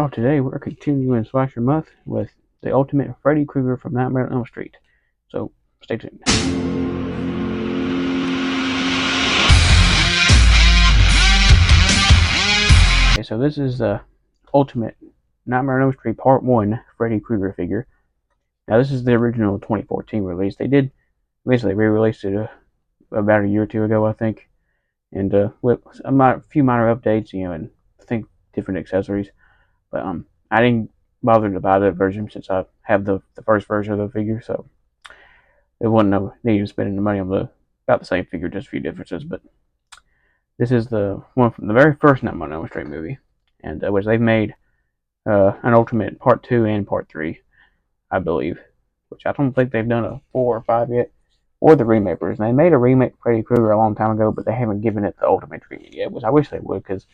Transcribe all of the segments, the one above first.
y'all. Today we're continuing Slasher Month with the ultimate Freddy Krueger from Nightmare on Elm Street. So, stay tuned. Okay, so this is the ultimate Nightmare on Elm Street Part 1 Freddy Krueger figure. Now this is the original 2014 release. They did basically re-released it about a year or two ago, I think. And with a few minor updates, and I think different accessories. But I didn't bother to buy that version since I have the first version of the figure, so it wasn't no need of spending the money on about the same figure, just a few differences. But this is the one from the very first Nightmare on Elm Street movie, and which they've made an Ultimate Part 2 and Part 3, I believe, which I don't think they've done a 4 or 5 yet, or the remake version. They made a remake of Freddy Krueger a long time ago, but they haven't given it the Ultimate treatment yet, which I wish they would, because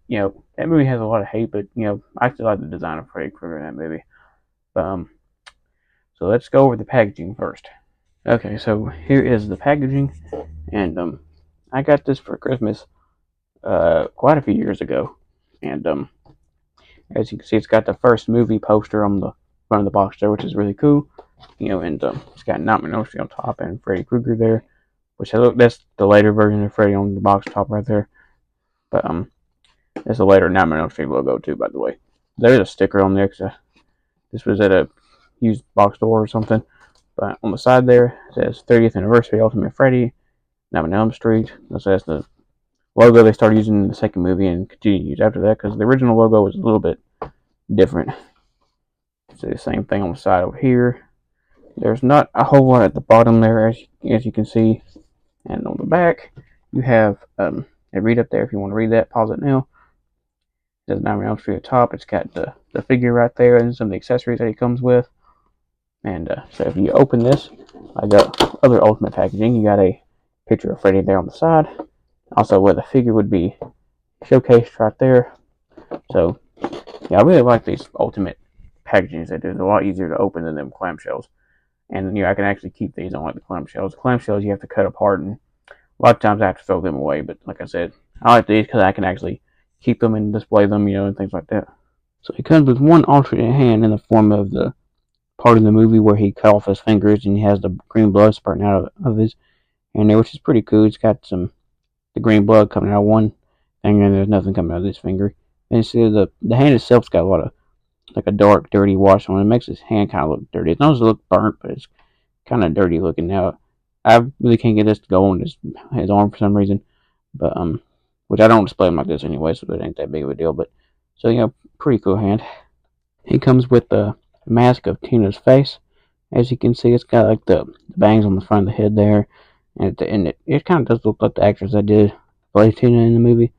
that movie has a lot of hate, but, I still like the design of Freddy Krueger in that movie. But, so let's go over the packaging first. Okay, so here is the packaging, and, I got this for Christmas, quite a few years ago, and, as you can see, it's got the first movie poster on the front of the box there, which is really cool, and, it's got Nightmare on Elm Street on top and Freddy Krueger there, which that's the later version of Freddy on the box top right there, but, there's a later Nightmare on Elm Street logo too, by the way. There's a sticker on there because this was at a used box store or something. But on the side there, it says 30th Anniversary Ultimate Freddy, Nightmare on Elm Street. That's the logo they started using in the second movie and continued to use after that, because the original logo was a little bit different. It's the same thing on the side over here. There's not a whole lot at the bottom there, as you can see. And on the back, you have a read up there if you want to read that. Pause it now. It says Nightmare on Elm Street at the top. It's got the figure right there and some of the accessories that he comes with. And so if you open this, like the other Ultimate packaging, you got a picture of Freddy there on the side. Also where the figure would be showcased right there. So, yeah, I really like these Ultimate packagings. They're a lot easier to open than them clamshells. And, I can actually keep these on like the clamshells. The clamshells you have to cut apart, and a lot of times I have to throw them away. But like I said, I like these because I can actually keep them and display them, and things like that. So he comes with one alternate hand in the form of the part of the movie where he cut off his fingers and he has the green blood spurting out of his hand there, which is pretty cool. It's got the green blood coming out of one finger and there's nothing coming out of this finger. And you see the hand itself's got a lot of like a dark, dirty wash on it. It makes his hand kind of look dirty. It doesn't look burnt, but it's kind of dirty looking. Now, I really can't get this to go on his arm for some reason, but which I don't display them like this anyway, so it ain't that big of a deal. But so pretty cool hand. He comes with the mask of Tina's face. As you can see, it's got like the bangs on the front of the head there, and it kind of does look like the actress that did play Tina in the movie.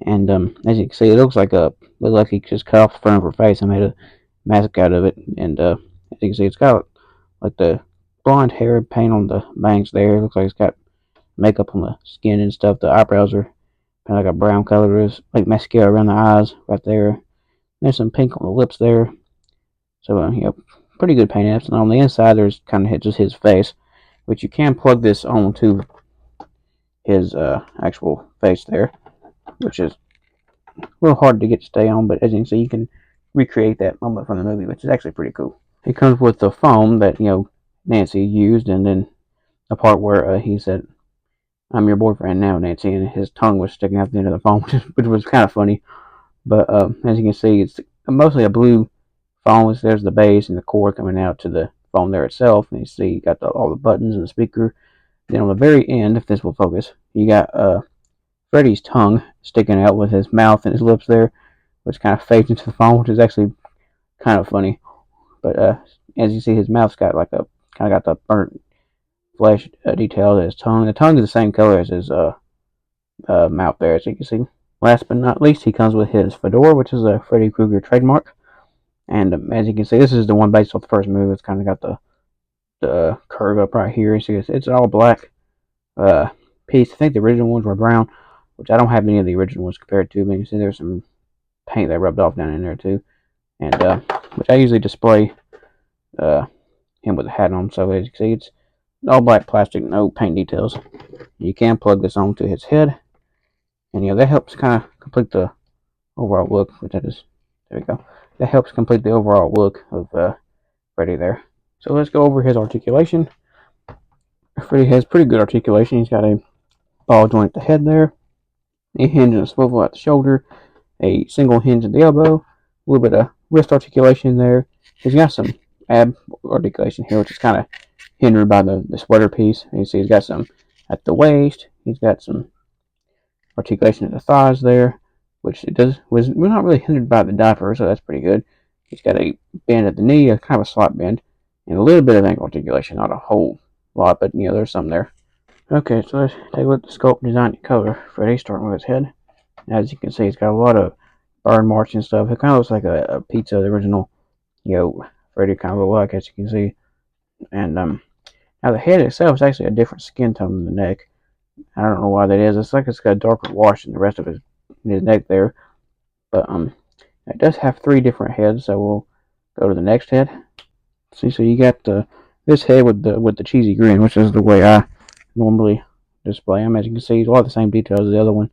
And as you can see, it looks like he just cut off the front of her face and made a mask out of it. And as you can see, it's got like the blonde hair paint on the bangs there. It looks like it's got makeup on the skin and stuff. The eyebrows are kind of like a brown color. There's like mascara around the eyes right there. There's some pink on the lips there. So, pretty good paint apps. And on the inside, there's kind of just his face, which you can plug this onto his actual face there, which is a little hard to get to stay on. But as you can see, you can recreate that moment from the movie, which is actually pretty cool. It comes with the foam that, Nancy used, and then the part where he said, "I'm your boyfriend now, Nancy," and his tongue was sticking out the end of the foam, which was kind of funny. But as you can see, it's mostly a blue foam. There's the base and the cord coming out to the foam there itself. And you see, you got all the buttons and the speaker. Then on the very end, if this will focus, you got Freddy's tongue sticking out with his mouth and his lips there, which kind of fades into the foam, which is actually kind of funny. But as you see, his mouth's got like kind of got the burnt flesh detail to his tongue. The tongue is the same color as his mouth there, as you can see. Last but not least, he comes with his fedora, which is a Freddy Krueger trademark. And as you can see, this is the one based off the first movie. It's kind of got the curve up right here. So it's all black piece. I think the original ones were brown, which I don't have any of the original ones compared to. But you can see there's some paint that rubbed off down in there too. And which I usually display him with a hat on. So as you can see, it's all black plastic, no paint details. You can plug this onto his head, and that helps kind of complete the overall look, which I just There we go. That helps complete the overall look of Freddy there. So let's go over his articulation. Freddy has pretty good articulation. He's got a ball joint at the head there, a hinge and a swivel at the shoulder, a single hinge at the elbow, a little bit of wrist articulation there. He's got some ab articulation here, which is kind of hindered by the sweater piece. And you see he's got some at the waist. He's got some articulation at the thighs there, which it was not really hindered by the diaper, so that's pretty good. He's got a bend at the knee, a kind of a slight bend, and a little bit of ankle articulation, not a whole lot, but there's some there. Okay, so let's take a look at the sculpt, design, and color. Freddy, starting with his head. As you can see, he's got a lot of burn marks and stuff. It kind of looks like a pizza, the original, Freddy kind of look like, as you can see. And now the head itself is actually a different skin tone than the neck. I don't know why that is. It's like it's got a darker wash than the rest of his neck there. But it does have 3 different heads, so we'll go to the next head. See, so you got this head with the cheesy grin, which is the way I normally display them. As you can see, a lot of the same details as the other one.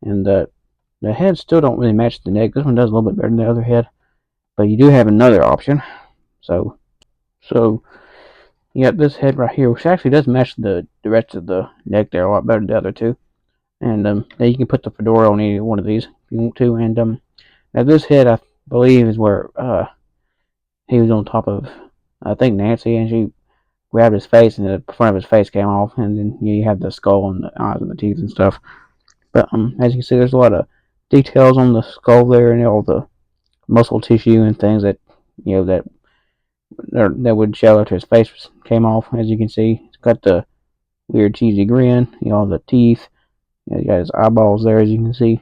And the heads still don't really match the neck. This one does a little bit better than the other head. But you do have another option. So you got this head right here, which actually does match the rest of the neck there a lot better than the other two. And then you can put the fedora on any one of these if you want to. And now this head, I believe, is where he was on top of, I think, Nancy, and she grabbed his face, and the front of his face came off, and then you have the skull and the eyes and the teeth and stuff. But as you can see, there's a lot of details on the skull there, and all the muscle tissue and things that that would show after his face came off. As you can see, it's got the weird cheesy grin, all the teeth. You got his eyeballs there, as you can see.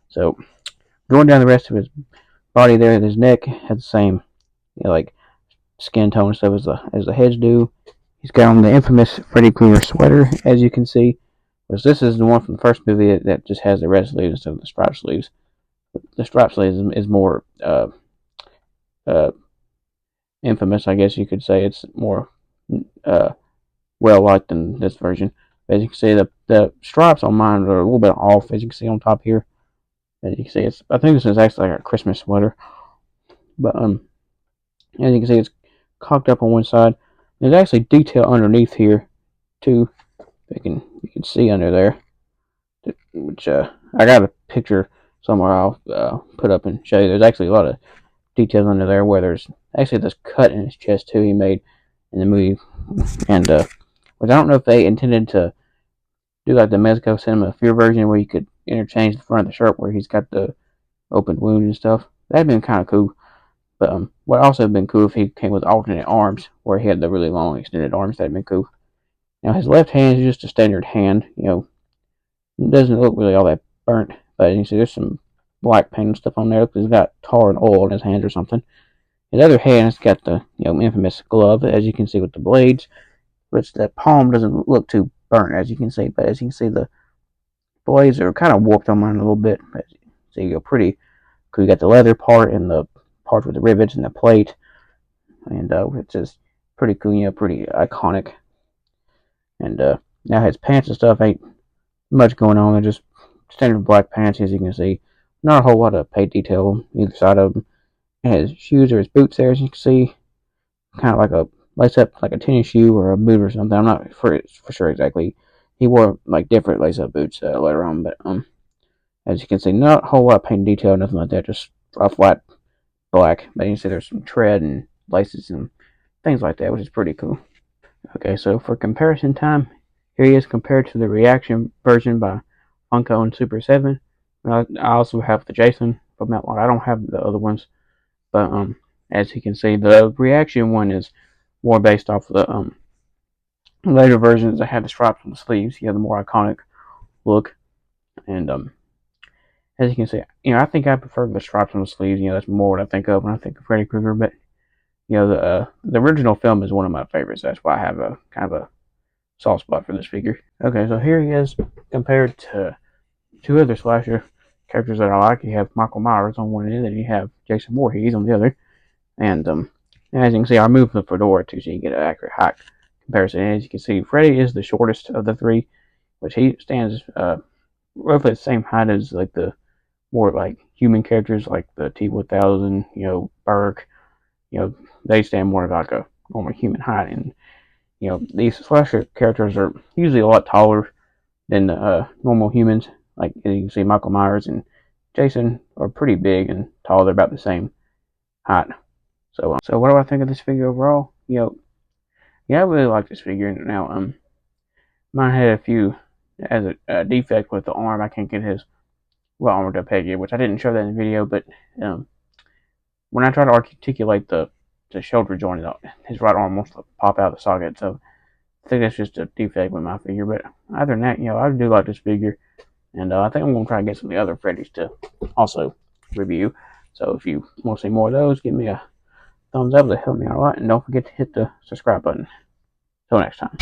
So going down the rest of his body there, his neck has the same, like skin tone and stuff as the heads do. He's got on the infamous Freddy Krueger sweater, as you can see. Because this is the one from the first movie that just has the red sleeves instead of the striped sleeves. The striped sleeves is more infamous, I guess you could say. It's more well liked than this version. As you can see, the stripes on mine are a little bit off, as you can see on top here. As you can see, I think this is actually like a Christmas sweater. But as you can see, it's cocked up on one side. There's actually detail underneath here too. You can see under there, which I got a picture somewhere I'll put up and show you. There's actually a lot of details under there where there's actually this cut in his chest too he made in the movie, and which I don't know if they intended to do like the Mexico Cinema Fear version where you could interchange the front of the shirt where he's got the open wound and stuff. That'd been kind of cool. But what also been cool if he came with alternate arms where he had the really long extended arms. That'd been cool. Now his left hand is just a standard hand. It doesn't look really all that burnt, but you can see there's some black paint and stuff on there. He's got tar and oil in his hands or something. His other hand has got the infamous glove, as you can see with the blades, which the palm doesn't look too burnt, as you can see. But as you can see, the blades are kind of warped on mine a little bit. But so you go pretty cool. You got the leather part and the part with the rivets and the plate, and it's just pretty cool. Pretty iconic. And now his pants and stuff ain't much going on. They're just standard black pants, as you can see. Not a whole lot of paint detail on either side of them. And his shoes or his boots there, as you can see, kind of like a lace up, like a tennis shoe or a boot or something. I'm not for sure exactly. He wore like different lace up boots later on, but as you can see, not a whole lot of paint detail, nothing like that. Just a flat black. But you can see there's some tread and laces and things like that, which is pretty cool. Okay, so for comparison time, here he is compared to the reaction version by Funko and Super 7. I also have the Jason from that one. I don't have the other ones, but as you can see, the reaction one is more based off of the later versions that had the stripes on the sleeves. You have the more iconic look, and as you can see, I think I prefer the stripes on the sleeves. That's more what I think of when I think of Freddy Krueger. But the original film is one of my favorites. That's why I have a kind of a soft spot for this figure. Okay, so here he is compared to 2 other slasher characters that I like. You have Michael Myers on one end, and you have Jason Voorhees on the other. And as you can see, I moved the fedora too, so you get an accurate height comparison. And as you can see, Freddy is the shortest of the 3, which he stands roughly the same height as like the more like human characters like the T-1000, Burke, they stand more like a normal human height. And, these slasher characters are usually a lot taller than the normal humans. Like you can see Michael Myers and Jason are pretty big and tall. They're about the same height. So what do I think of this figure overall? Yeah, I really like this figure. Now, mine had a few as a defect with the arm. I can't get his armored up head yet, which I didn't show that in the video. But um, when I try to articulate the shoulder joint, his right arm wants to pop out of the socket. So I think that's just a defect with my figure. But other than that, I do like this figure, and I think I'm gonna try and get some of the other Freddys to also review. So if you want to see more of those, give me a thumbs up. That help me out a lot, and don't forget to hit the subscribe button. Till next time.